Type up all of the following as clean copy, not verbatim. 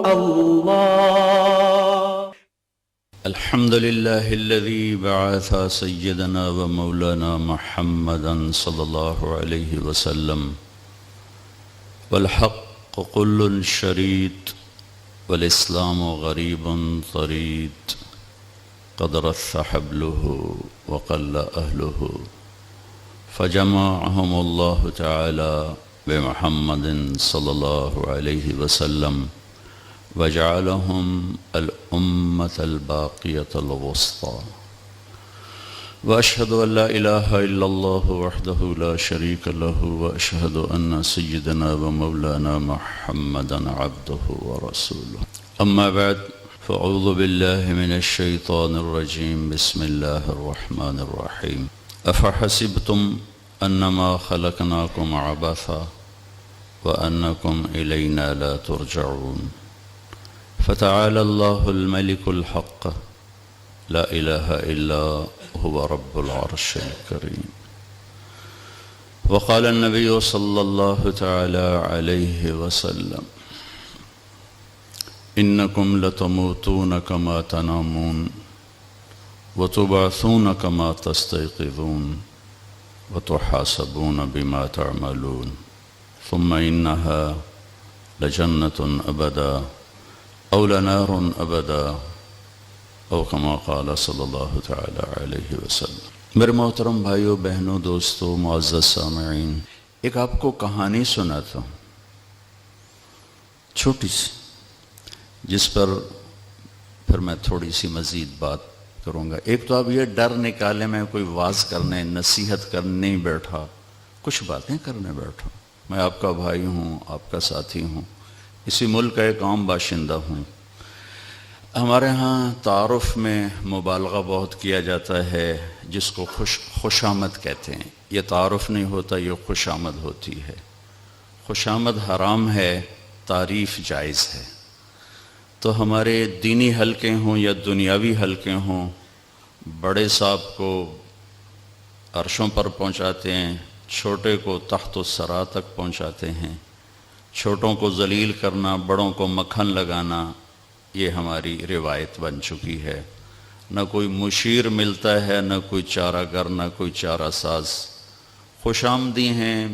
الله. الحمد لله الذي بعث سيدنا ومولانا محمدا صلى الله عليه وسلم والحق كل شريد والإسلام غريب طريد قد رث حبله وقل أهله فجمعهم الله تعالى بمحمد صلى الله عليه وسلم وجعلهم الأمة الباقية الوسطى. وأشهد أن لا إله إلا الله وحده لا شريك له وأشهد أن سيدنا ومولانا محمدا عبده ورسوله. أما بعد فأعوذ بالله من الشيطان الرجيم. بسم الله الرحمن الرحيم. أفحسبتم أنما خلقناكم عبثا وأنكم إلينا لا ترجعون. فتعالى الله الملك الحق لا إله إلا هو رب العرش الكريم. وقال النبي صلى الله تعالى عليه وسلم إنكم لتموتون كما تنامون وتبعثون كما تستيقظون وتحاسبون بما تعملون ثم إنها لجنة أبدا أو لنار أبدا او كما قال صلی اللہ تعالی علیہ وسلم. میرے محترم بھائیوں، بہنوں، دوستوں، معزز سامعین، ایک آپ کو کہانی سناتا ہوں چھوٹی سی، جس پر پھر میں تھوڑی سی مزید بات کروں گا. ایک تو آپ یہ ڈر نکالیں میں کوئی واعظ کرنے نصیحت کرنے نہیں بیٹھا، کچھ باتیں کرنے بیٹھا. میں آپ کا بھائی ہوں، آپ کا ساتھی ہوں، اسی ملک کا ایک عام باشندہ ہوں. ہمارے ہاں تعارف میں مبالغہ بہت کیا جاتا ہے، جس کو خوش آمد کہتے ہیں. یہ تعارف نہیں ہوتا، یہ خوش آمد ہوتی ہے. خوش آمد حرام ہے، تعریف جائز ہے. تو ہمارے دینی حلقے ہوں یا دنیاوی حلقے ہوں، بڑے صاحب کو عرشوں پر پہنچاتے ہیں، چھوٹے کو تحت الثری تک پہنچاتے ہیں. چھوٹوں کو ذلیل کرنا، بڑوں کو مکھن لگانا، یہ ہماری روایت بن چکی ہے. نہ کوئی مشیر ملتا ہے، نہ کوئی چارہ گر، نہ کوئی چارہ ساز. خوش آمدی ہیں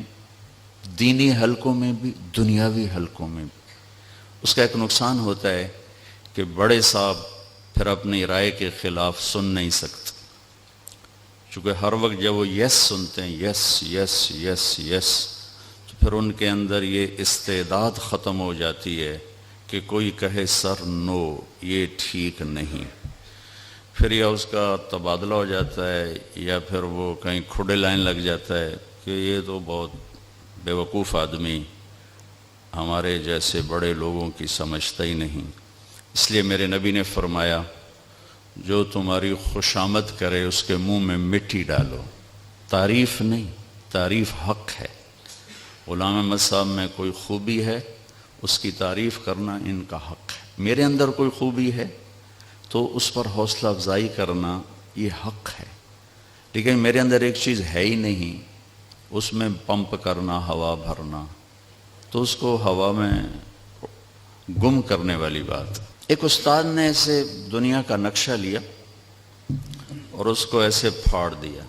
دینی حلقوں میں بھی، دنیاوی حلقوں میں بھی. اس کا ایک نقصان ہوتا ہے کہ بڑے صاحب پھر اپنی رائے کے خلاف سن نہیں سکتے، چونکہ ہر وقت جب وہ یس سنتے ہیں، یس یس یس یس، تو پھر ان کے اندر یہ استعداد ختم ہو جاتی ہے کہ کوئی کہے سر نو، یہ ٹھیک نہیں. پھر یا اس کا تبادلہ ہو جاتا ہے، یا پھر وہ کہیں کھڑے لائن لگ جاتا ہے کہ یہ تو بہت بیوقوف آدمی ہمارے جیسے بڑے لوگوں کی سمجھتا ہی نہیں. اس لیے میرے نبی نے فرمایا جو تمہاری خوشامد کرے اس کے منہ میں مٹی ڈالو. تعریف نہیں، تعریف حق ہے. غلام احمد صاحب میں کوئی خوبی ہے، اس کی تعریف کرنا ان کا حق ہے. میرے اندر کوئی خوبی ہے تو اس پر حوصلہ افزائی کرنا یہ حق ہے. لیکن میرے اندر ایک چیز ہے ہی نہیں، اس میں پمپ کرنا، ہوا بھرنا، تو اس کو ہوا میں گم کرنے والی بات. ایک استاد نے ایسے دنیا کا نقشہ لیا اور اس کو ایسے پھاڑ دیا.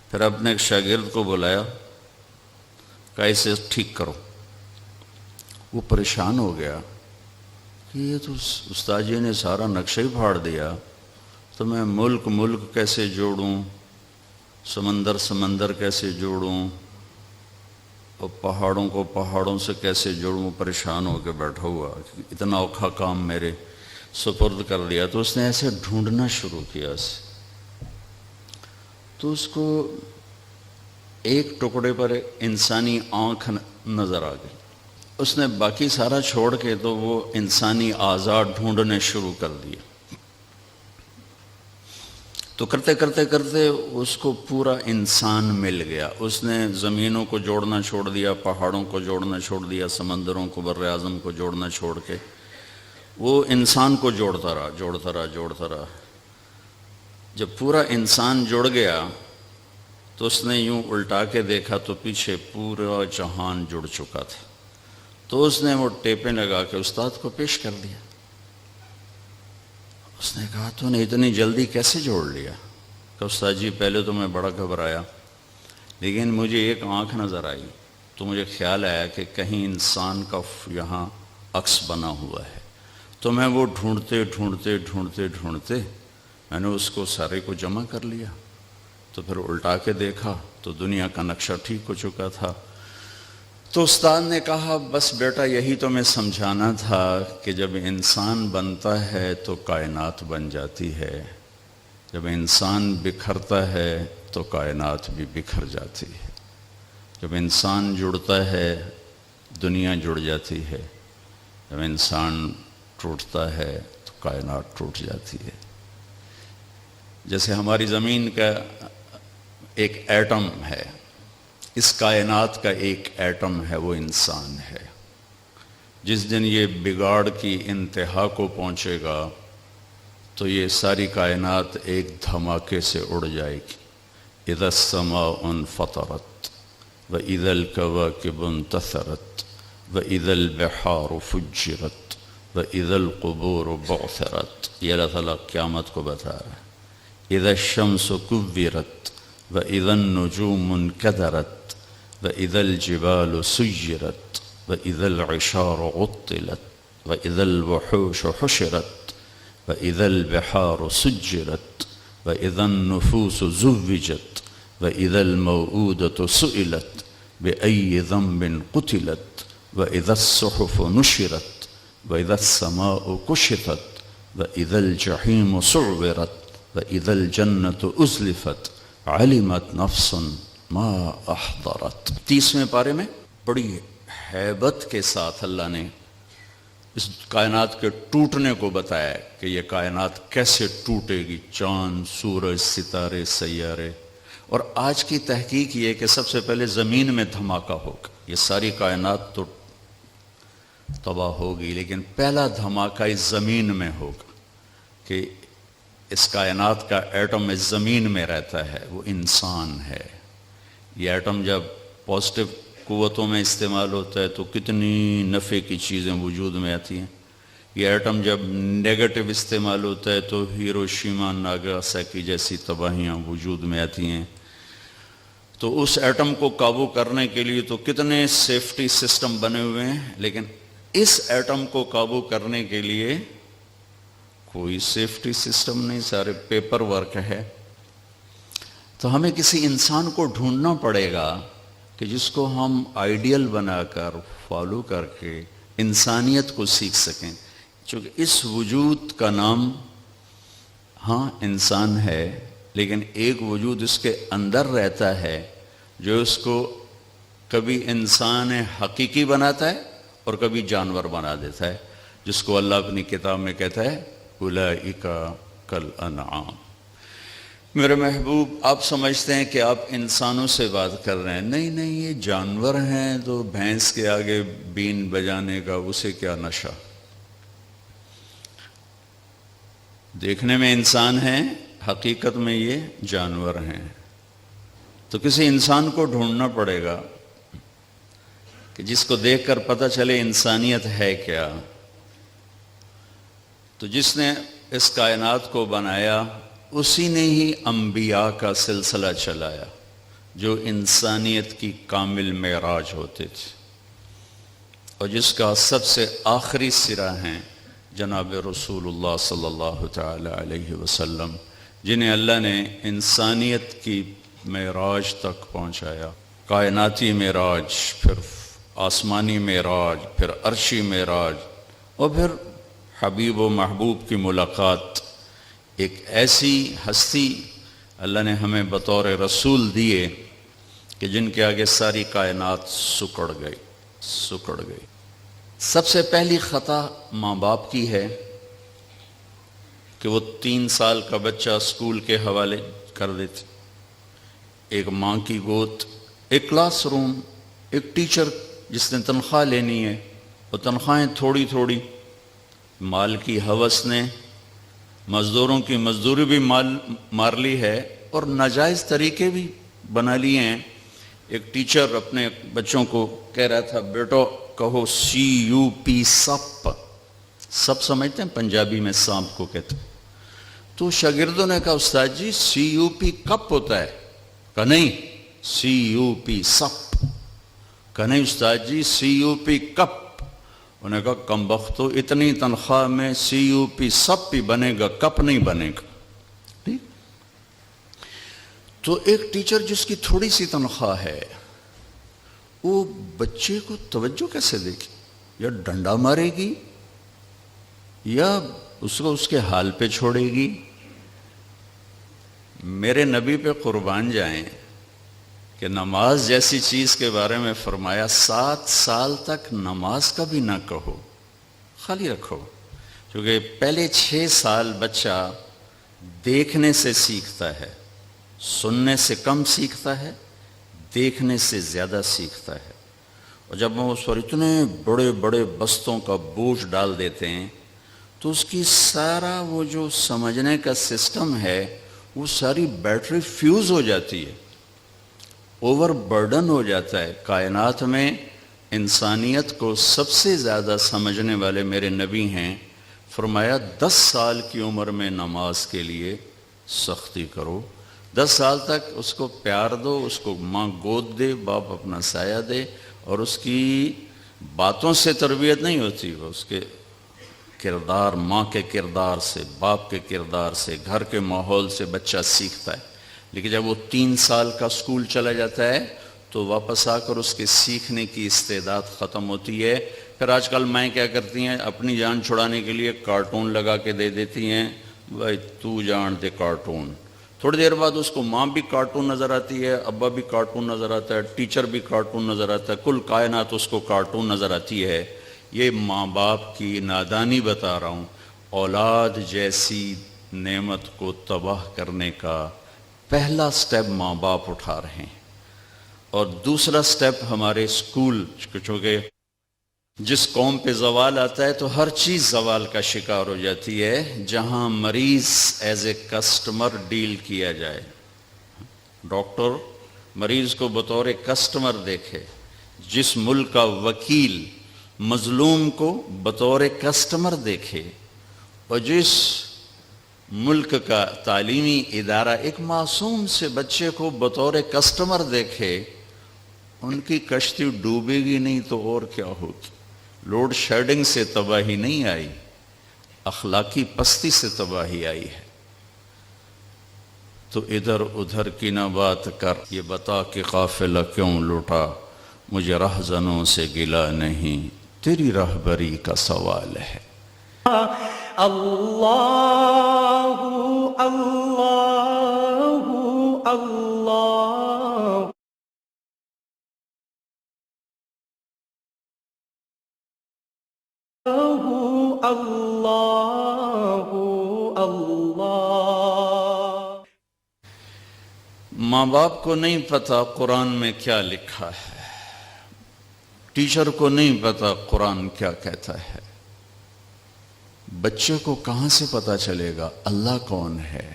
پھر اپنے ایک شاگرد کو بلایا، کہا اسے ٹھیک کرو. وہ پریشان ہو گیا کہ یہ تو استاد جی نے سارا نقشہ ہی پھاڑ دیا، تو میں ملک کیسے جوڑوں، سمندر کیسے جوڑوں، اور پہاڑوں کو پہاڑوں سے کیسے جوڑوں. پریشان ہو کے بیٹھا ہوا، اتنا اوکھا کام میرے سپرد کر دیا. تو اس نے ایسے ڈھونڈنا شروع کیا اسے، تو اس کو ایک ٹکڑے پر انسانی آنکھ نظر آ گئی. اس نے باقی سارا چھوڑ کے تو وہ انسانی اعضاء ڈھونڈنے شروع کر دیا. تو کرتے اس کو پورا انسان مل گیا. اس نے زمینوں کو جوڑنا چھوڑ دیا، پہاڑوں کو جوڑنا چھوڑ دیا، سمندروں کو، بر اعظم کو جوڑنا چھوڑ کے وہ انسان کو جوڑتا رہا. جب پورا انسان جڑ گیا تو اس نے یوں الٹا کے دیکھا تو پیچھے پورا جہان جڑ چکا تھا. تو اس نے وہ ٹیپیں لگا کے استاد کو پیش کر دیا. اس نے کہا تو نے اتنی جلدی کیسے جوڑ لیا؟ کہ استاد جی پہلے تو میں بڑا گھبرایا، لیکن مجھے ایک آنکھ نظر آئی تو مجھے خیال آیا کہ کہیں انسان کا یہاں عکس بنا ہوا ہے. تو میں وہ ڈھونڈتے ڈھونڈتے ڈھونڈتے ڈھونڈتے میں نے اس کو سارے کو جمع کر لیا. تو پھر الٹا کے دیکھا تو دنیا کا نقشہ ٹھیک ہو چکا تھا. تو استاد نے کہا بس بیٹا یہی تو میں سمجھانا تھا کہ جب انسان بنتا ہے تو کائنات بن جاتی ہے، جب انسان بکھرتا ہے تو کائنات بھی بکھر جاتی ہے، جب انسان جڑتا ہے دنیا جڑ جاتی ہے، جب انسان ٹوٹتا ہے تو کائنات ٹوٹ جاتی ہے. جیسے ہماری زمین کا ایک ایٹم ہے، اس کائنات کا ایک ایٹم ہے، وہ انسان ہے. جس دن یہ بگاڑ کی انتہا کو پہنچے گا تو یہ ساری کائنات ایک دھماکے سے اڑ جائے گی. اذا السماء انفطرت واذا الكواكب انتثرت واذا البحار فجرت واذا القبور بعثرت. یہ اللہ تعالیٰ قیامت کو بتا رہا ہے. اذا الشمس كورت واذا النجوم انكدرت وَإِذَا الْجِبَالُ سُيِّرَتْ وَإِذَا الْعِشَارُ عُطِّلَتْ وَإِذَا الْوُحُوشُ حُشِرَتْ وَإِذَا الْبِحَارُ سُجِّرَتْ وَإِذَا النُّفُوسُ زُوِّجَتْ وَإِذَا الْمَوْءُودَةُ سُئِلَتْ بِأَيِّ ذَنبٍ قُتِلَتْ وَإِذَا الصُّحُفُ نُشِرَتْ وَإِذَا السَّمَاءُ كُشِطَتْ وَإِذَا الْجَحِيمُ سُعِّرَتْ وَإِذَا الْجَنَّةُ أُزْلِفَتْ عَلِمَتْ نَفْسٌ ما احضرت. 30ویں پارے میں بڑی ہیبت کے ساتھ اللہ نے اس کائنات کے ٹوٹنے کو بتایا کہ یہ کائنات کیسے ٹوٹے گی. چاند، سورج، ستارے، سیارے. اور آج کی تحقیق یہ کہ سب سے پہلے زمین میں دھماکہ ہوگا. یہ ساری کائنات تو تباہ ہوگی، لیکن پہلا دھماکہ اس زمین میں ہوگا کہ اس کائنات کا ایٹم اس زمین میں رہتا ہے، وہ انسان ہے. یہ ایٹم جب پازیٹیو قوتوں میں استعمال ہوتا ہے تو کتنی نفع کی چیزیں وجود میں آتی ہیں. یہ ایٹم جب نیگیٹو استعمال ہوتا ہے تو ہیروشیما، ناگاساکی جیسی تباہیاں وجود میں آتی ہیں. تو اس ایٹم کو قابو کرنے کے لیے تو کتنے سیفٹی سسٹم بنے ہوئے ہیں، لیکن اس ایٹم کو قابو کرنے کے لیے کوئی سیفٹی سسٹم نہیں، سارے پیپر ورک ہے. تو ہمیں کسی انسان کو ڈھونڈنا پڑے گا کہ جس کو ہم آئیڈیل بنا کر فالو کر کے انسانیت کو سیکھ سکیں. چونکہ اس وجود کا نام ہاں انسان ہے، لیکن ایک وجود اس کے اندر رہتا ہے جو اس کو کبھی انسان حقیقی بناتا ہے اور کبھی جانور بنا دیتا ہے، جس کو اللہ اپنی کتاب میں کہتا ہے اولئک کالانعام. میرے محبوب، آپ سمجھتے ہیں کہ آپ انسانوں سے بات کر رہے ہیں. نہیں، یہ جانور ہیں تو بھینس کے آگے بین بجانے کا اسے کیا نشہ. دیکھنے میں انسان ہیں، حقیقت میں یہ جانور ہیں. تو کسی انسان کو ڈھونڈنا پڑے گا کہ جس کو دیکھ کر پتہ چلے انسانیت ہے کیا. تو جس نے اس کائنات کو بنایا اسی نے ہی انبیاء کا سلسلہ چلایا جو انسانیت کی کامل معراج ہوتے تھے، اور جس کا سب سے آخری سرا ہیں جناب رسول اللہ صلی اللہ تعالی علیہ وسلم، جنہیں اللہ نے انسانیت کی معراج تک پہنچایا. کائناتی معراج، پھر آسمانی معراج، پھر عرشی معراج، اور پھر حبیب و محبوب کی ملاقات. ایک ایسی ہستی اللہ نے ہمیں بطور رسول دیے کہ جن کے آگے ساری کائنات سکڑ گئی. سب سے پہلی خطا ماں باپ کی ہے کہ وہ 3 سال کا بچہ اسکول کے حوالے کر دیتے. ایک ماں کی گود، ایک کلاس روم، ایک ٹیچر جس نے تنخواہ لینی ہے، وہ تنخواہیں تھوڑی تھوڑی، مال کی ہوس نے مزدوروں کی مزدوری بھی مار لی ہے اور ناجائز طریقے بھی بنا لیے ہیں. ایک ٹیچر اپنے بچوں کو کہہ رہا تھا، بیٹو کہو CUP سپ. سپ سمجھتے ہیں پنجابی میں سانپ کو کہتے ہیں. تو شاگردوں نے کہا استاد جی CUP کپ ہوتا ہے؟ کہا نہیں CUP سپ. کہا نہیں استاد جی CUP کپ. انہوں نے کہا کم بختو اتنی تنخواہ میں CUP سپ ہی بنے گا کپ نہیں بنے گا. ٹھیک. تو ایک ٹیچر جس کی تھوڑی سی تنخواہ ہے وہ بچے کو توجہ کیسے دے گی؟ یا ڈنڈا مارے گی یا اس کو اس کے حال پہ چھوڑے گی؟ میرے نبی پہ قربان جائیں کہ نماز جیسی چیز کے بارے میں فرمایا 7 سال تک نماز کا بھی نہ کہو، خالی رکھو. کیونکہ پہلے 6 سال بچہ دیکھنے سے سیکھتا ہے، سننے سے کم سیکھتا ہے، دیکھنے سے زیادہ سیکھتا ہے. اور جب ہم اس پر اتنے بڑے بڑے بستوں کا بوجھ ڈال دیتے ہیں تو اس کی سارا وہ جو سمجھنے کا سسٹم ہے وہ ساری بیٹری فیوز ہو جاتی ہے، اوور برڈن ہو جاتا ہے. کائنات میں انسانیت کو سب سے زیادہ سمجھنے والے میرے نبی ہیں. فرمایا 10 سال کی عمر میں نماز کے لیے سختی کرو. 10 سال تک اس کو پیار دو، اس کو ماں گود دے، باپ اپنا سایہ دے، اور اس کی باتوں سے تربیت نہیں ہوتی، وہ اس کے کردار، ماں کے کردار سے، باپ کے کردار سے، گھر کے ماحول سے بچہ سیکھتا ہے. لیکن جب وہ 3 سال کا اسکول چلا جاتا ہے تو واپس آ کر اس کے سیکھنے کی استعداد ختم ہوتی ہے. پھر آج کل مائیں کیا کرتی ہیں، اپنی جان چھڑانے کے لیے کارٹون لگا کے دے دیتی ہیں، بھائی تو جان دے کارٹون. تھوڑی دیر بعد اس کو ماں بھی کارٹون نظر آتی ہے، ابا بھی کارٹون نظر آتا ہے، ٹیچر بھی کارٹون نظر آتا ہے، کل کائنات اس کو کارٹون نظر آتی ہے. یہ ماں باپ کی نادانی بتا رہا ہوں. اولاد جیسی نعمت کو تباہ کرنے کا پہلا سٹیپ ماں باپ اٹھا رہے ہیں، اور دوسرا سٹیپ ہمارے اسکول. چونکہ جس قوم پہ زوال آتا ہے تو ہر چیز زوال کا شکار ہو جاتی ہے. جہاں مریض ایز اے کسٹمر ڈیل کیا جائے، ڈاکٹر مریض کو بطور کسٹمر دیکھے، جس ملک کا وکیل مظلوم کو بطور کسٹمر دیکھے، اور جس ملک کا تعلیمی ادارہ ایک معصوم سے بچے کو بطور کسٹمر دیکھے، ان کی کشتی ڈوبے گی نہیں تو اور کیا ہوگی. لوڈ شیڈنگ سے تباہی نہیں آئی، اخلاقی پستی سے تباہی آئی ہے. تو ادھر ادھر کی نہ بات کر، یہ بتا کہ قافلہ کیوں لوٹا، مجھے رہزنوں سے گلا نہیں، تیری رہبری کا سوال ہے. اللہ اللہ اللہ اللہ اللہ. ماں باپ کو نہیں پتا قرآن میں کیا لکھا ہے، ٹیچر کو نہیں پتا قرآن کیا کہتا ہے. بچے کو کہاں سے پتا چلے گا اللہ کون ہے،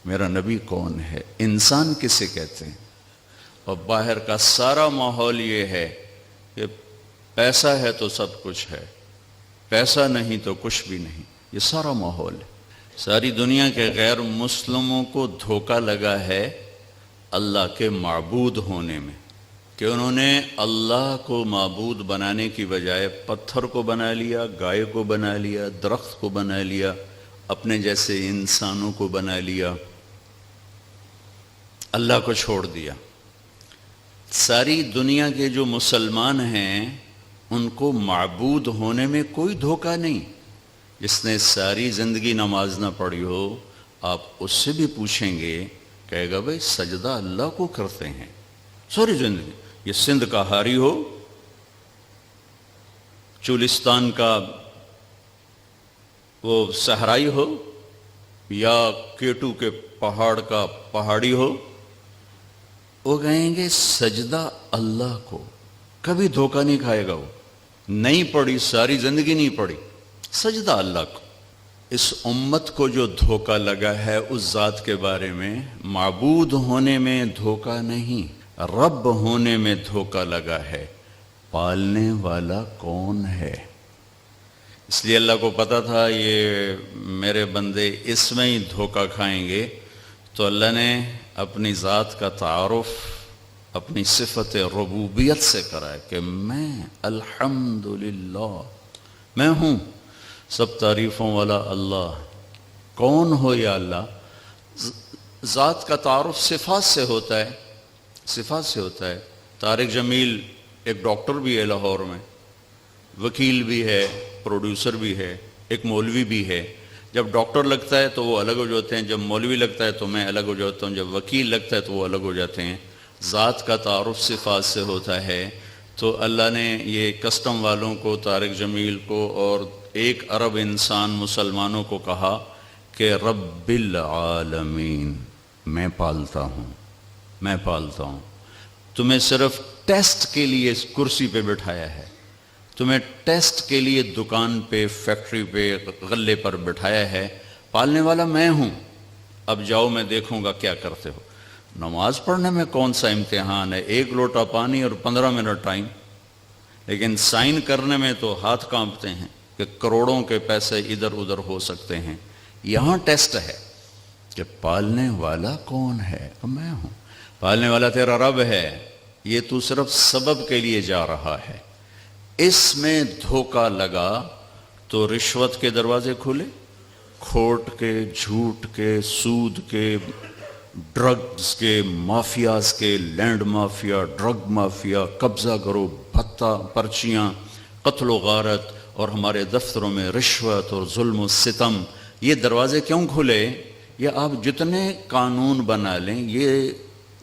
میرا نبی کون ہے، انسان کسے کہتے ہیں؟ اور باہر کا سارا ماحول یہ ہے کہ پیسہ ہے تو سب کچھ ہے، پیسہ نہیں تو کچھ بھی نہیں. یہ سارا ماحول ہے. ساری دنیا کے غیر مسلموں کو دھوکہ لگا ہے اللہ کے معبود ہونے میں، کہ انہوں نے اللہ کو معبود بنانے کی بجائے پتھر کو بنا لیا، گائے کو بنا لیا، درخت کو بنا لیا، اپنے جیسے انسانوں کو بنا لیا، اللہ کو چھوڑ دیا. ساری دنیا کے جو مسلمان ہیں ان کو معبود ہونے میں کوئی دھوکہ نہیں. جس نے ساری زندگی نماز نہ پڑھی ہو، آپ اس سے بھی پوچھیں گے، کہے گا بھائی سجدہ اللہ کو کرتے ہیں ساری زندگی. یہ سندھ کا ہاری ہو، چولستان کا وہ صحرائی ہو، یا کیٹو کے پہاڑ کا پہاڑی ہو، وہ کہیں گے سجدہ اللہ کو. کبھی دھوکہ نہیں کھائے گا. وہ نہیں پڑھی، ساری زندگی نہیں پڑھی، سجدہ اللہ کو. اس امت کو جو دھوکہ لگا ہے اس ذات کے بارے میں، معبود ہونے میں دھوکہ نہیں، رب ہونے میں دھوکہ لگا ہے. پالنے والا کون ہے؟ اس لیے اللہ کو پتا تھا یہ میرے بندے اس میں ہی دھوکہ کھائیں گے، تو اللہ نے اپنی ذات کا تعارف اپنی صفت ربوبیت سے کرا ہے کہ میں الحمدللہ میں ہوں، سب تعریفوں والا اللہ۔ کون ہو یا اللہ؟ ذات کا تعارف صفات سے ہوتا ہے، صفات سے ہوتا ہے۔ طارق جمیل ایک ڈاکٹر بھی ہے لاہور میں، وکیل بھی ہے، پروڈیوسر بھی ہے، ایک مولوی بھی ہے۔ جب ڈاکٹر لگتا ہے تو وہ الگ ہو جاتے ہیں، جب مولوی لگتا ہے تو میں الگ ہو جاتا ہوں، جب وکیل لگتا ہے تو وہ الگ ہو جاتے ہیں۔ ذات کا تعارف صفات سے ہوتا ہے۔ تو اللہ نے یہ کسٹم والوں کو، طارق جمیل کو اور 1 ارب انسان مسلمانوں کو کہا کہ رب العالمین، میں پالتا ہوں، میں پالتا ہوں۔ تمہیں صرف ٹیسٹ کے لیے اس کرسی پہ بٹھایا ہے، تمہیں ٹیسٹ کے لیے دکان پہ، فیکٹری پہ، غلے پر بٹھایا ہے، پالنے والا میں ہوں۔ اب جاؤ، میں دیکھوں گا کیا کرتے ہو۔ نماز پڑھنے میں کون سا امتحان ہے؟ 1 لوٹا پانی اور 15 منٹ ٹائم، لیکن سائن کرنے میں تو ہاتھ کانپتے ہیں کہ کروڑوں کے پیسے ادھر ادھر ہو سکتے ہیں۔ یہاں ٹیسٹ ہے کہ پالنے والا کون ہے؟ میں ہوں۔ پالنے والا تیرا رب ہے، یہ تو صرف سبب کے لیے جا رہا ہے۔ اس میں دھوکہ لگا تو رشوت کے دروازے کھلے، کھوٹ کے، جھوٹ کے، سود کے، ڈرگز کے، مافیاز کے، لینڈ مافیا، ڈرگ مافیا، قبضہ کرو، بھتہ، پرچیاں، قتل و غارت، اور ہمارے دفتروں میں رشوت اور ظلم و ستم۔ یہ دروازے کیوں کھلے؟ یہ آپ جتنے قانون بنا لیں یہ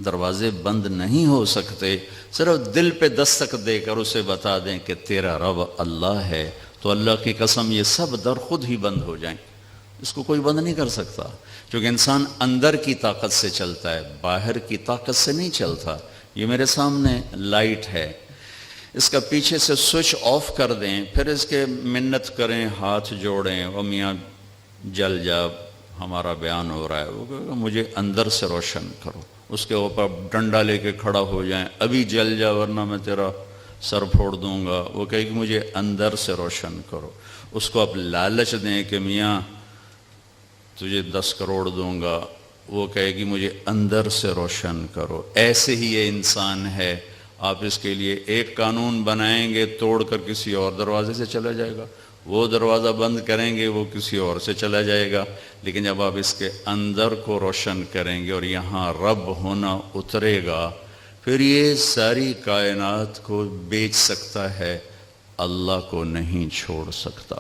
دروازے بند نہیں ہو سکتے۔ صرف دل پہ دستک دے کر اسے بتا دیں کہ تیرا رب اللہ ہے، تو اللہ کی قسم یہ سب در خود ہی بند ہو جائیں۔ اس کو کوئی بند نہیں کر سکتا، کیونکہ انسان اندر کی طاقت سے چلتا ہے، باہر کی طاقت سے نہیں چلتا۔ یہ میرے سامنے لائٹ ہے، اس کا پیچھے سے سوئچ آف کر دیں، پھر اس کے منت کریں، ہاتھ جوڑیں، او میاں جل جا، ہمارا بیان ہو رہا ہے، وہ کہے گا مجھے اندر سے روشن کرو۔ اس کے اوپر ڈنڈا لے کے کھڑا ہو جائیں، ابھی جل جا ورنہ میں تیرا سر پھوڑ دوں گا، وہ کہے کہ مجھے اندر سے روشن کرو۔ اس کو آپ لالچ دیں کہ میاں تجھے 10 کروڑ دوں گا، وہ کہے گی مجھے اندر سے روشن کرو۔ ایسے ہی یہ انسان ہے، آپ اس کے لیے ایک قانون بنائیں گے، توڑ کر کسی اور دروازے سے چلا جائے گا، وہ دروازہ بند کریں گے، وہ کسی اور سے چلا جائے گا۔ لیکن جب آپ اس کے اندر کو روشن کریں گے اور یہاں رب ہونا اترے گا، پھر یہ ساری کائنات کو بیچ سکتا ہے، اللہ کو نہیں چھوڑ سکتا۔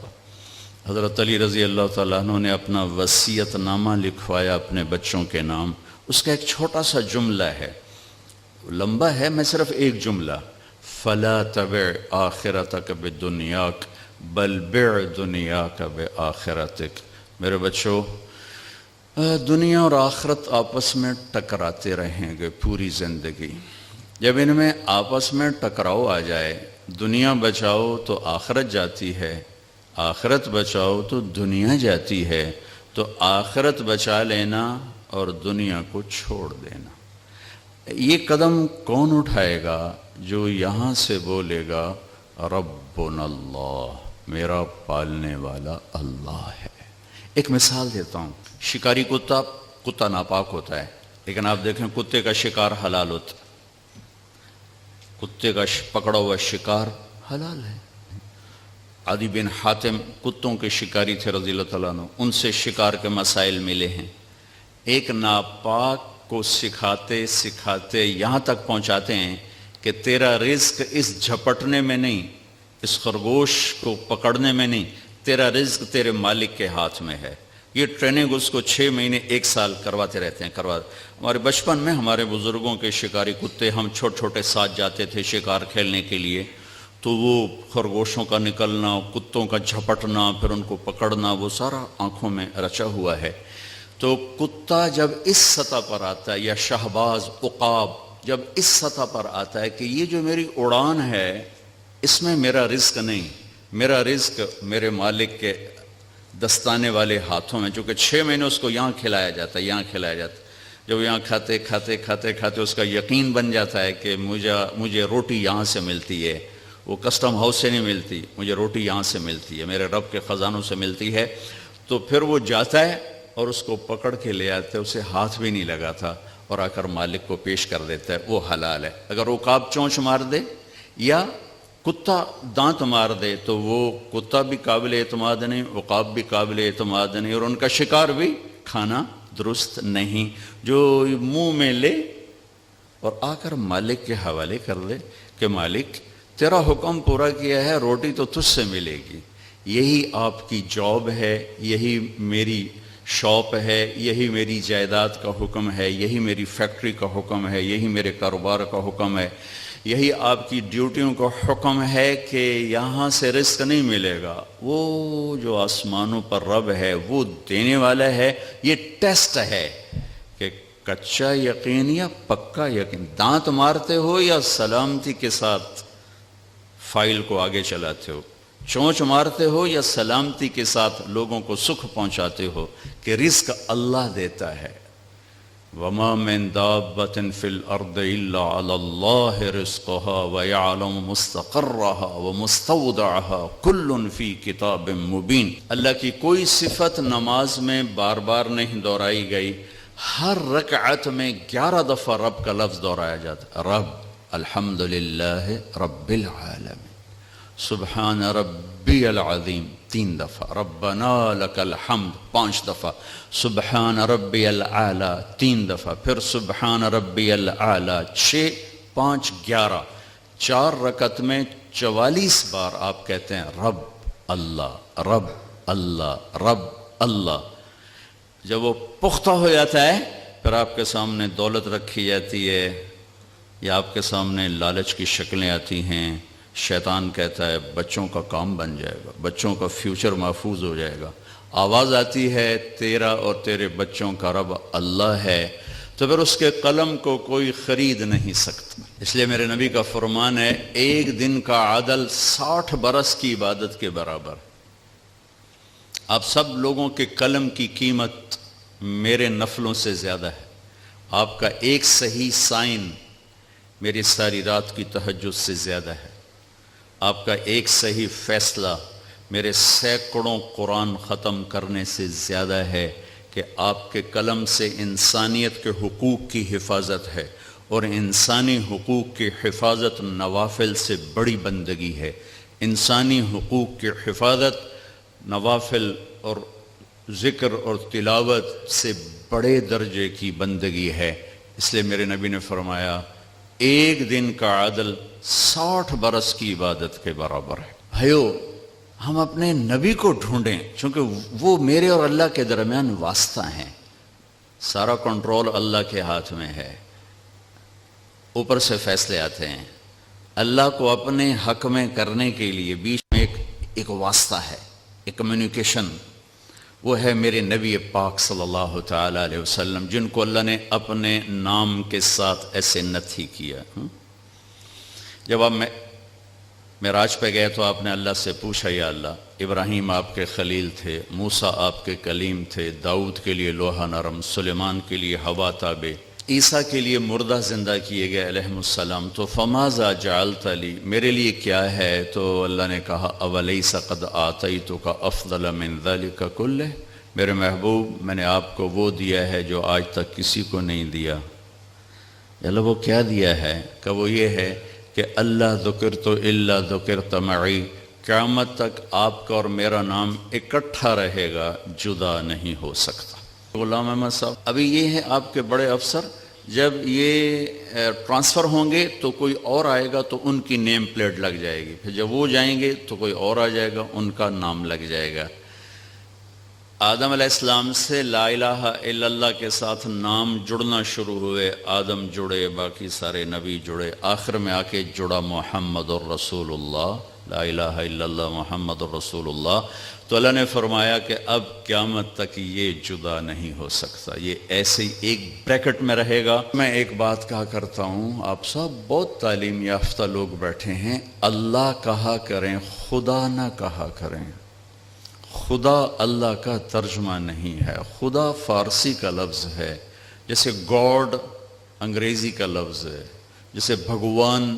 حضرت علی رضی اللہ تعالیٰ عنہ نے اپنا وصیت نامہ لکھوایا اپنے بچوں کے نام۔ اس کا ایک چھوٹا سا جملہ ہے، لمبا ہے، میں صرف ایک جملہ، فَلَا تَبِعْ آخِرَتَكَ بِالدُّنْيَاكَ بَلْ بِعْ دُنْيَاكَ بِآخِرَتِكَ۔ میرے بچوں، دنیا اور آخرت آپس میں ٹکراتے رہیں گے پوری زندگی۔ جب ان میں آپس میں ٹکراؤ آ جائے، دنیا بچاؤ تو آخرت جاتی ہے، آخرت بچاؤ تو دنیا جاتی ہے، تو آخرت بچا لینا اور دنیا کو چھوڑ دینا۔ یہ قدم کون اٹھائے گا؟ جو یہاں سے بولے گا ربنا اللہ، میرا پالنے والا اللہ ہے۔ ایک مثال دیتا ہوں، شکاری کتا ناپاک ہوتا ہے، لیکن آپ دیکھیں کتے کا شکار حلال ہوتا ہے، کتے کا پکڑا ہوا شکار حلال ہے۔ عدی بن حاتم کتوں کے شکاری تھے رضی اللہ تعالیٰ عنہ، ان سے شکار کے مسائل ملے ہیں۔ ایک ناپاک کو سکھاتے سکھاتے یہاں تک پہنچاتے ہیں کہ تیرا رزق اس جھپٹنے میں نہیں، اس خرگوش کو پکڑنے میں نہیں، تیرا رزق تیرے مالک کے ہاتھ میں ہے۔ یہ ٹریننگ اس کو 6 مہینے 1 سال کرواتے رہتے ہیں۔ ہمارے بچپن میں ہمارے بزرگوں کے شکاری کتے، ہم چھوٹے چھوٹے ساتھ جاتے تھے شکار کھیلنے کے لیے، تو وہ خرگوشوں کا نکلنا، کتوں کا جھپٹنا، پھر ان کو پکڑنا، وہ سارا آنکھوں میں رچا ہوا ہے۔ تو کتا جب اس سطح پر آتا ہے، یا شہباز، عقاب، جب اس سطح پر آتا ہے کہ یہ جو میری اڑان ہے اس میں میرا رزق نہیں، میرا رزق میرے مالک کے دستانے والے ہاتھوں میں، چونکہ 6 مہینے اس کو یہاں کھلایا جاتا ہے، یہاں کھلایا جاتا ہے۔ جب یہاں کھاتے کھاتے کھاتے کھاتے اس کا یقین بن جاتا ہے کہ مجھے روٹی یہاں سے ملتی ہے، وہ کسٹم ہاؤس سے نہیں ملتی، مجھے روٹی یہاں سے ملتی ہے، میرے رب کے خزانوں سے ملتی ہے. تو پھر وہ جاتا ہے اور اس کو پکڑ کے لے آتے، اسے ہاتھ بھی نہیں لگا تھا، اور آ کر مالک کو پیش کر دیتا ہے، وہ حلال ہے. اگر عقاب چونچ مار دے یا کتا دانت مار دے تو وہ کتا بھی قابل اعتماد نہیں، عقاب بھی قابل اعتماد نہیں، اور ان کا شکار بھی کھانا درست نہیں. جو منہ میں لے اور آ کر مالک کے حوالے کر دے کہ مالک تیرا حکم پورا کیا ہے، روٹی تو تجھ سے ملے گی، یہی آپ کی جاب ہے، یہی میری شاپ ہے، یہی میری جائیداد کا حکم ہے، یہی میری فیکٹری کا حکم ہے، یہی میرے کاروبار کا حکم ہے، یہی آپ کی ڈیوٹیوں کا حکم ہے کہ یہاں سے رزق نہیں ملے گا، وہ جو آسمانوں پر رب ہے وہ دینے والا ہے. یہ ٹیسٹ ہے کہ کچا یقین یا پکا یقین، دانت مارتے ہو یا سلامتی کے ساتھ فائل کو آگے چلاتے ہو، چونچ مارتے ہو یا سلامتی کے ساتھ لوگوں کو سکھ پہنچاتے ہو کہ رزق اللہ دیتا ہے. وَمَا مِن دَابَّةٍ فِي الْأَرْضِ إِلَّا عَلَى اللَّهِ رِزْقُهَا وَيَعْلَمُ مُسْتَقَرَّهَا وَمُسْتَوْدَعَهَا كُلٌّ فِي كِتَابٍ مُبِينٍ. اللہ کی کوئی صفت نماز میں بار بار نہیں دہرائی گئی، ہر رکعت میں 11 دفعہ رب کا لفظ دہرایا جاتا ہے. رب، الحمدللہ رب العالمین، سبحان ربی العظیم 3 دفعہ، ربنا لک الحمد 5 دفعہ، سبحان ربی العالی 3 دفعہ، پھر سبحان ربی العالی 6، 5، 11، 4 رکعت میں 44 بار آپ کہتے ہیں رب اللہ رب اللہ رب اللہ. جب وہ پختہ ہو جاتا ہے پھر آپ کے سامنے دولت رکھی جاتی ہے یا آپ کے سامنے لالچ کی شکلیں آتی ہیں، شیطان کہتا ہے بچوں کا کام بن جائے گا، بچوں کا فیوچر محفوظ ہو جائے گا، آواز آتی ہے تیرا اور تیرے بچوں کا رب اللہ ہے، تو پھر اس کے قلم کو کوئی خرید نہیں سکتا. اس لیے میرے نبی کا فرمان ہے، ایک دن کا عدل 60 برس کی عبادت کے برابر. آپ سب لوگوں کے قلم کی قیمت میرے نفلوں سے زیادہ ہے. آپ کا ایک صحیح سائن میری ساری رات کی تہجد سے زیادہ ہے. آپ کا ایک صحیح فیصلہ میرے سینکڑوں قرآن ختم کرنے سے زیادہ ہے کہ آپ کے قلم سے انسانیت کے حقوق کی حفاظت ہے، اور انسانی حقوق کی حفاظت نوافل سے بڑی بندگی ہے. انسانی حقوق کی حفاظت نوافل اور ذکر اور تلاوت سے بڑے درجے کی بندگی ہے. اس لیے میرے نبی نے فرمایا ایک دن کا عدل 60 برس کی عبادت کے برابر ہے. بھائیو، ہم اپنے نبی کو ڈھونڈیں، چونکہ وہ میرے اور اللہ کے درمیان واسطہ ہیں. سارا کنٹرول اللہ کے ہاتھ میں ہے، اوپر سے فیصلے آتے ہیں. اللہ کو اپنے حق میں کرنے کے لیے بیچ میں ایک واسطہ ہے، ایک کمیونیکیشن، وہ ہے میرے نبی پاک صلی اللہ تعالی علیہ وسلم، جن کو اللہ نے اپنے نام کے ساتھ ایسے نتھی ہی کیا. جب آپ معراج پہ گئے تو آپ نے اللہ سے پوچھا، یا اللہ، ابراہیم آپ کے خلیل تھے، موسیٰ آپ کے کلیم تھے، داؤد کے لیے لوہا نرم، سلیمان کے لیے ہوا تابع، عیسیٰ کے لیے مردہ زندہ کیے گئے علیہ السلام، تو فماذا جعلت لی، میرے لیے کیا ہے؟ تو اللہ نے کہا اولیس قد آتیتک افضل من ذلک کلہ، میرے محبوب میں نے آپ کو وہ دیا ہے جو آج تک کسی کو نہیں دیا. اللہ وہ کیا دیا ہے؟ کہ وہ یہ ہے کہ اللہ ذکرت الا ذکرت معی، قیامت تک آپ کا اور میرا نام اکٹھا رہے گا، جدا نہیں ہو سکتا. غلام احمد صاحب ابھی یہ ہیں آپ کے بڑے افسر، جب یہ ٹرانسفر ہوں گے تو کوئی اور آئے گا تو ان کی نیم پلیٹ لگ جائے گی، پھر جب وہ جائیں گے تو کوئی اور آ جائے گا، ان کا نام لگ جائے گا. آدم علیہ السلام سے لا الہ الا اللہ کے ساتھ نام جڑنا شروع ہوئے، آدم جڑے، باقی سارے نبی جڑے، آخر میں آ کے جڑا محمد الرسول اللہ، لا الہ الا اللہ محمد الرسول اللہ. تو اللہ نے فرمایا کہ اب قیامت تک یہ جدا نہیں ہو سکتا، یہ ایسے ہی ایک بریکٹ میں رہے گا. میں ایک بات کہا کرتا ہوں، آپ سب بہت تعلیم یافتہ لوگ بیٹھے ہیں، اللہ کہا کریں، خدا نہ کہا کریں. خدا اللہ کا ترجمہ نہیں ہے، خدا فارسی کا لفظ ہے، جیسے گاڈ انگریزی کا لفظ ہے، جیسے بھگوان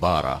12।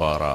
12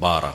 12।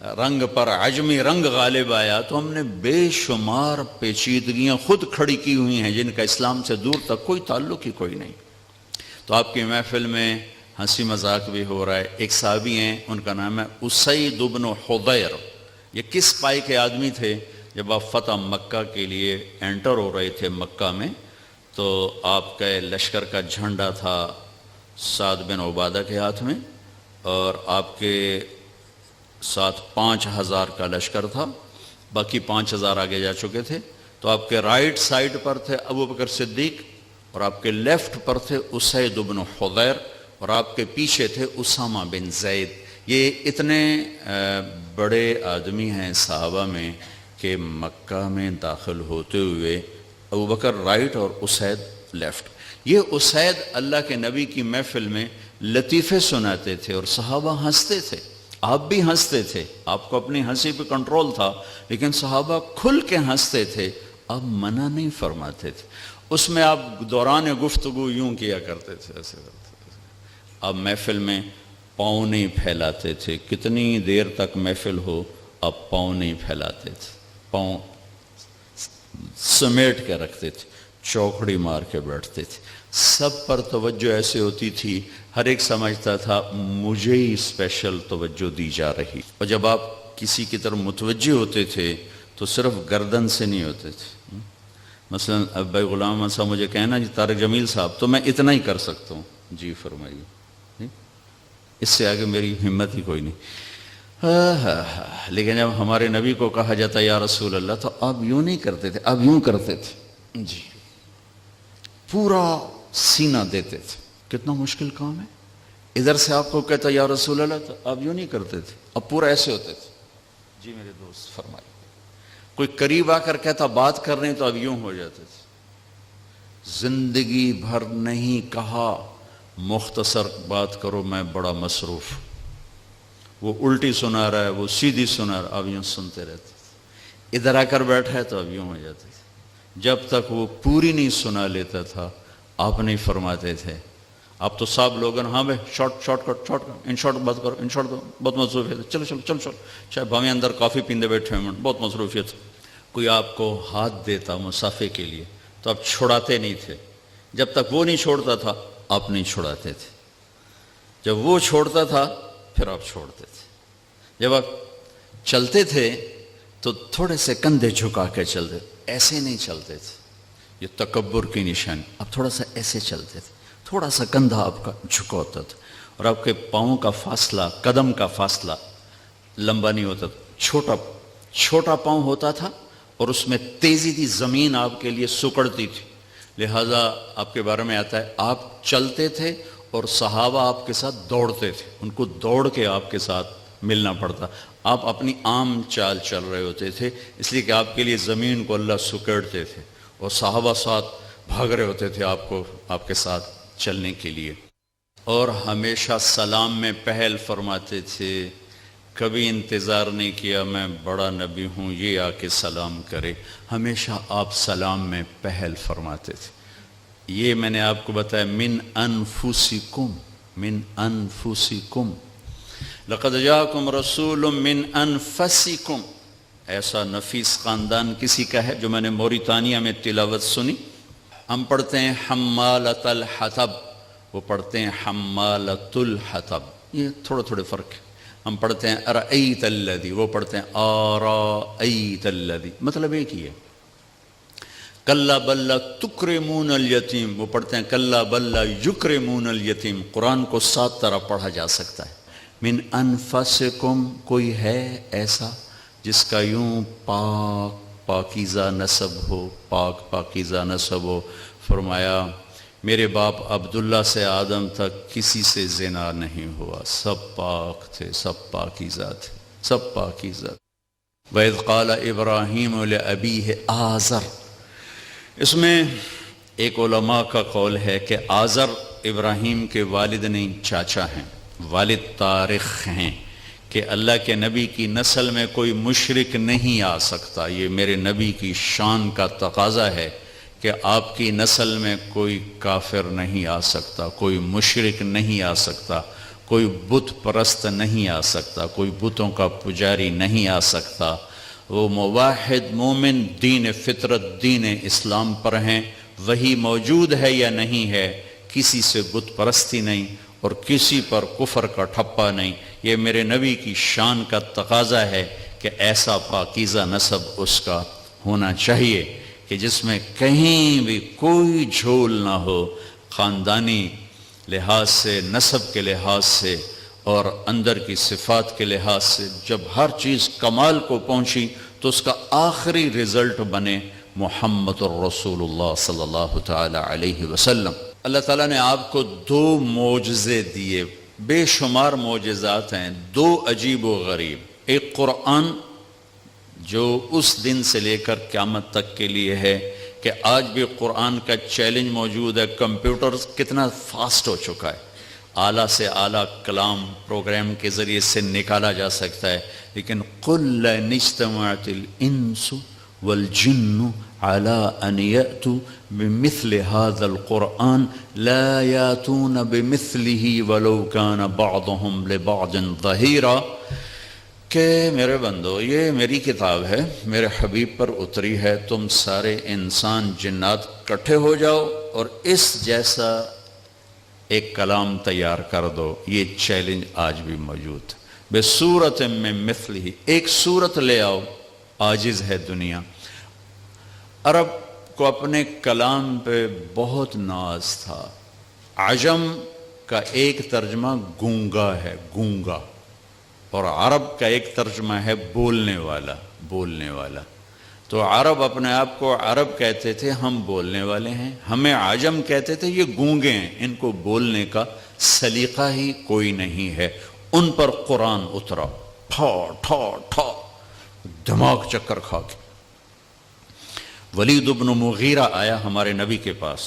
رنگ پر عجمی رنگ غالب آیا تو ہم نے بے شمار پیچیدگیاں خود کھڑی کی ہوئی ہیں جن کا اسلام سے دور تک کوئی تعلق ہی کوئی نہیں. تو آپ کی محفل میں ہنسی مذاق بھی ہو رہا ہے. ایک صحابی ہیں، ان کا نام ہے اسید بن حضیر. یہ کس پائے کے آدمی تھے؟ جب آپ فتح مکہ کے لیے انٹر ہو رہے تھے مکہ میں، تو آپ کا لشکر کا جھنڈا تھا سعد بن عبادہ کے ہاتھ میں، اور آپ کے ساتھ 5000 کا لشکر تھا، باقی 5000 آگے جا چکے تھے. تو آپ کے رائٹ سائڈ پر تھے ابو بکر صدیق، اور آپ کے لیفٹ پر تھے اسید بن حضیر، اور آپ کے پیچھے تھے اسامہ بن زید. یہ اتنے بڑے آدمی ہیں صحابہ میں کہ مکہ میں داخل ہوتے ہوئے ابو بکر رائٹ اور اسید لیفٹ. یہ اسید اللہ کے نبی کی محفل میں لطیفے سناتے تھے اور صحابہ ہنستے تھے. آپ بھی ہنستے تھے، آپ کو اپنی ہنسی پہ کنٹرول تھا، لیکن صحابہ کھل کے ہنستے تھے، آپ منع نہیں فرماتے تھے. اس میں آپ دوران گفتگو یوں کیا کرتے تھے، ایسے کرتے تھے. آپ محفل میں پاؤں نہیں پھیلاتے تھے. کتنی دیر تک محفل ہو آپ پاؤں نہیں پھیلاتے تھے، پاؤں سمیٹ کے رکھتے تھے، چوکڑی مار کے بیٹھتے تھے. سب پر توجہ ایسے ہوتی تھی، ہر ایک سمجھتا تھا مجھے ہی اسپیشل توجہ دی جا رہی. اور جب آپ کسی کی طرف متوجہ ہوتے تھے تو صرف گردن سے نہیں ہوتے تھے. مثلا اب بھائی غلام احمد صاحب مجھے کہنا جی طارق جمیل صاحب تو میں اتنا ہی کر سکتا ہوں، جی فرمائیے، اس سے آگے میری ہمت ہی کوئی نہیں. لیکن جب ہمارے نبی کو کہا جاتا یا رسول اللہ تو آپ یوں نہیں کرتے تھے، آپ یوں کرتے تھے، جی پورا سینہ دیتے تھے. کتنا مشکل کام ہے. ادھر سے آپ کو کہتا یا رسول اللہ تو آپ یوں نہیں کرتے تھے، اب پورا ایسے ہوتے تھے. جی میرے دوست فرمائیے. کوئی قریب آ کر کہتا بات کر رہے ہیں تو اب یوں ہو جاتے تھے. زندگی بھر نہیں کہا مختصر بات کرو میں بڑا مصروف. وہ الٹی سنا رہا ہے، وہ سیدھی سنا رہا ہے، اب یوں سنتے رہتے تھے. ادھر آ کر بیٹھا ہے تو اب یوں ہو جاتے تھے. جب تک وہ پوری نہیں سنا لیتا تھا آپ نہیں فرماتے تھے. آپ تو صاحب لوگن ہاں بھائی شارٹ کٹ ان شارٹ بات کرو، ان شارٹ بہت مصروفیت ہے، چلو چلو چلو چلو شاید ہمیں اندر کافی پیندے بیٹھے ہیں، بہت مصروفیت. کوئی آپ کو ہاتھ دیتا مصافحے کے لیے تو آپ چھڑاتے نہیں تھے. جب تک وہ نہیں چھوڑتا تھا آپ نہیں چھڑاتے تھے. جب وہ چھوڑتا تھا پھر آپ چھوڑتے تھے. جب آپ چلتے تھے تو تھوڑے سے کندھے جھکا کے چلتے، ایسے نہیں چلتے تھے. یہ تکبر کی نشانی. آپ تھوڑا سا ایسے چلتے تھے، تھوڑا سا کندھا آپ کا جھکا ہوتا تھا، اور آپ کے پاؤں کا فاصلہ، قدم کا فاصلہ لمبا نہیں ہوتا تھا. چھوٹا پاؤں ہوتا تھا اور اس میں تیزی تھی، زمین آپ کے لیے سکڑتی تھی. لہذا آپ کے بارے میں آتا ہے آپ چلتے تھے اور صحابہ آپ کے ساتھ دوڑتے تھے. ان کو دوڑ کے آپ کے ساتھ ملنا پڑتا. آپ اپنی عام چال چل رہے ہوتے تھے اس لیے کہ آپ کے لیے زمین کو اللہ سکڑتے تھے، اور صحابہ ساتھ بھاگ رہے ہوتے تھے آپ کو آپ کے ساتھ چلنے کے لیے. اور ہمیشہ سلام میں پہل فرماتے تھے. کبھی انتظار نہیں کیا میں بڑا نبی ہوں یہ آ کے سلام کرے. ہمیشہ آپ سلام میں پہل فرماتے تھے. یہ میں نے آپ کو بتایا من انفسکم، من انفسکم لقد جاءکم رسول من انفسکم. ایسا نفیس خاندان کسی کا ہے جو میں نے موریتانیہ میں تلاوت سنی. ہم پڑھتے ہیں حمالۃ الحطب، وہ پڑھتے ہیں حمالۃ الحطب. یہ تھوڑے فرق ہے. ہم پڑھتے ہیں ارأیت الذی، وہ پڑھتے ہیں آرأیت الذی. مطلب ایک ہی ہے. کلا بل لا تکرمون الیتیم، وہ پڑھتے ہیں کلا بل لا یکرمون الیتیم. قرآن کو 7 طرح پڑھا جا سکتا ہے. من انفسکم، کوئی ہے ایسا جس کا یوں پاکیزہ نسب ہو، پاکیزہ نسب ہو. فرمایا میرے باپ عبداللہ سے آدم تک کسی سے زنا نہیں ہوا، سب پاک تھے، سب پاکیزہ تھے، سب پاکیزہ. وَإِذْ قَالَ إِبْرَاهِيمُ لِأَبِيهِ آزر. اس میں ایک علماء کا قول ہے کہ آزر ابراہیم کے والد نہیں چاچا ہیں، والد طارق ہیں، کہ اللہ کے نبی کی نسل میں کوئی مشرک نہیں آ سکتا. یہ میرے نبی کی شان کا تقاضا ہے کہ آپ کی نسل میں کوئی کافر نہیں آ سکتا، کوئی مشرک نہیں آ سکتا، کوئی بت پرست نہیں آ سکتا، کوئی بتوں کا پجاری نہیں آ سکتا، وہ موحد مومن دین فطرت دین اسلام پر ہیں، وہی موجود ہے یا نہیں ہے، کسی سے بت پرستی نہیں اور کسی پر کفر کا ٹھپا نہیں۔ یہ میرے نبی کی شان کا تقاضا ہے کہ ایسا پاکیزہ نسب اس کا ہونا چاہیے کہ جس میں کہیں بھی کوئی جھول نہ ہو، خاندانی لحاظ سے، نسب کے لحاظ سے اور اندر کی صفات کے لحاظ سے جب ہر چیز کمال کو پہنچی تو اس کا آخری رزلٹ بنے محمد الرسول اللہ صلی اللہ تعالی علیہ وسلم۔ اللہ تعالیٰ نے آپ کو 2 معجزے دیے، بے شمار معجزات ہیں، 2 عجیب و غریب۔ ایک قرآن جو اس دن سے لے کر قیامت تک کے لیے ہے کہ آج بھی قرآن کا چیلنج موجود ہے، کمپیوٹر کتنا فاسٹ ہو چکا ہے، اعلیٰ سے اعلیٰ کلام پروگرام کے ذریعے سے نکالا جا سکتا ہے، لیکن قُلْ لَئِنِ اجْتَمَعَتِ الْإِنسُ وَالْجِنُّ عَلَىٰ أَنْ يَأْتُوا بِمِثْلِ هَذَا الْقُرْآنِ لَا يَأْتُونَ بِمِثْلِهِ وَلَوْ كَانَ بَعْضُهُمْ لِبَعْضٍ ظَهِيرًا، کہ میرے بندو یہ میری کتاب ہے، میرے حبیب پر اتری ہے، تم سارے انسان جنات کٹھے ہو جاؤ اور اس جیسا ایک کلام تیار کر دو۔ یہ چیلنج آج بھی موجود ہے۔ بصورت میں مثلہ، ایک صورت لے آؤ، عاجز ہے دنیا۔ عرب کو اپنے کلام پہ بہت ناز تھا۔ عجم کا ایک ترجمہ گونگا ہے، گونگا، اور عرب کا ایک ترجمہ ہے بولنے والا، بولنے والا۔ تو عرب اپنے آپ کو عرب کہتے تھے، ہم بولنے والے ہیں، ہمیں عجم کہتے تھے، یہ گونگے ہیں، ان کو بولنے کا سلیقہ ہی کوئی نہیں ہے۔ ان پر قرآن اترا، ٹھا ٹھا ٹھا، دماغ چکر کھا کے۔ ولید بن مغیرہ آیا ہمارے نبی کے پاس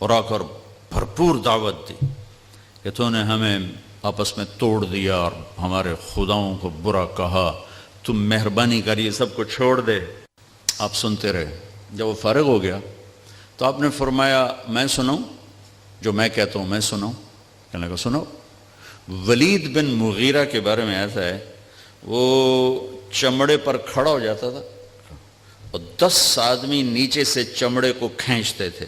اور آ کر بھرپور دعوت دی کہ تو نے ہمیں آپس میں توڑ دیا اور ہمارے خداؤں کو برا کہا، تم مہربانی کر یہ سب کو چھوڑ دے۔ آپ سنتے رہے۔ جب وہ فارغ ہو گیا تو آپ نے فرمایا میں سناؤں، جو میں کہتا ہوں میں سناؤں؟ کہنے لگا سناؤ۔ ولید بن مغیرہ کے بارے میں ایسا ہے، وہ چمڑے پر کھڑا ہو جاتا تھا اور 10 آدمی نیچے سے چمڑے کو کھینچتے تھے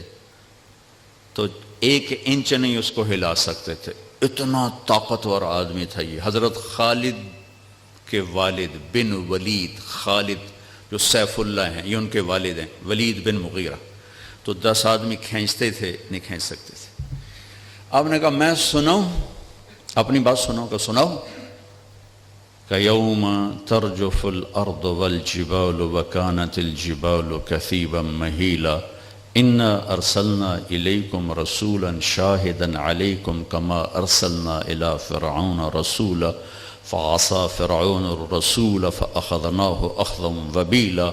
تو 1 انچ نہیں اس کو ہلا سکتے تھے، اتنا طاقتور آدمی تھا یہ۔ حضرت خالد کے والد بن ولید، خالد جو سیف اللہ ہیں، یہ ان کے والد ہیں، ولید بن مغیرہ۔ تو 10 آدمی کھینچتے تھے، نہیں کھینچ سکتے تھے۔ آپ نے کہا میں سناؤں، اپنی بات سناؤں؟ کہ سناؤ۔ کہ یوم ترجف الارض والجبال وکانت الجبال کثیبا مہیلا انا ارسلنا الیکم رسولا شاہدا علیکم کما ارسلنا الی فرعون رسولا فعصى فرعون الرسول فاخذناه اخذا وبیلا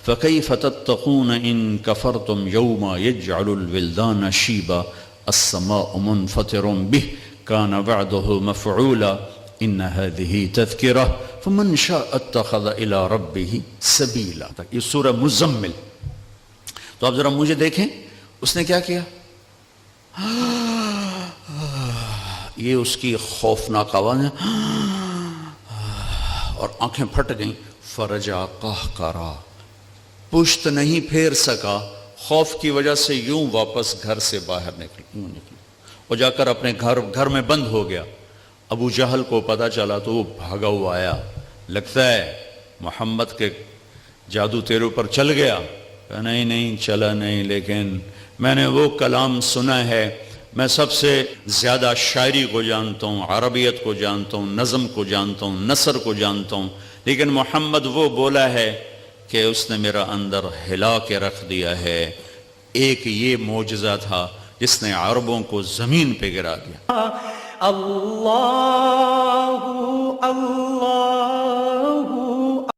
فکیف تتقون ان کفرتم یوم یجعل الولدان شیبا السماء منفطر به كان وعده مفعولا ان هذه تذکرہ فمن شاء اتخذ الى ربه سبیلا۔ یہ سورہ مزمل۔ تو آپ ذرا مجھے دیکھیں اس نے کیا کیا، یہ اس کی خوفناک آواز اور آنکھیں پھٹ گئیں۔ فرجع قہقرا، پشت نہیں پھیر سکا، خوف کی وجہ سے یوں واپس گھر سے باہر نکل اور جا کر اپنے گھر میں بند ہو گیا۔ ابو جہل کو پتہ چلا تو وہ بھاگا ہوا آیا، لگتا ہے محمد کے جادو تیرے اوپر چل گیا۔ نہیں نہیں چلا نہیں، لیکن میں نے وہ کلام سنا ہے، میں سب سے زیادہ شاعری کو جانتا ہوں، عربیت کو جانتا ہوں، نظم کو جانتا ہوں، نثر کو جانتا ہوں، لیکن محمد وہ بولا ہے کہ اس نے میرا اندر ہلا کے رکھ دیا ہے۔ ایک یہ معجزہ تھا جس نے عربوں کو زمین پہ گرا دیا۔ اللہ اللہ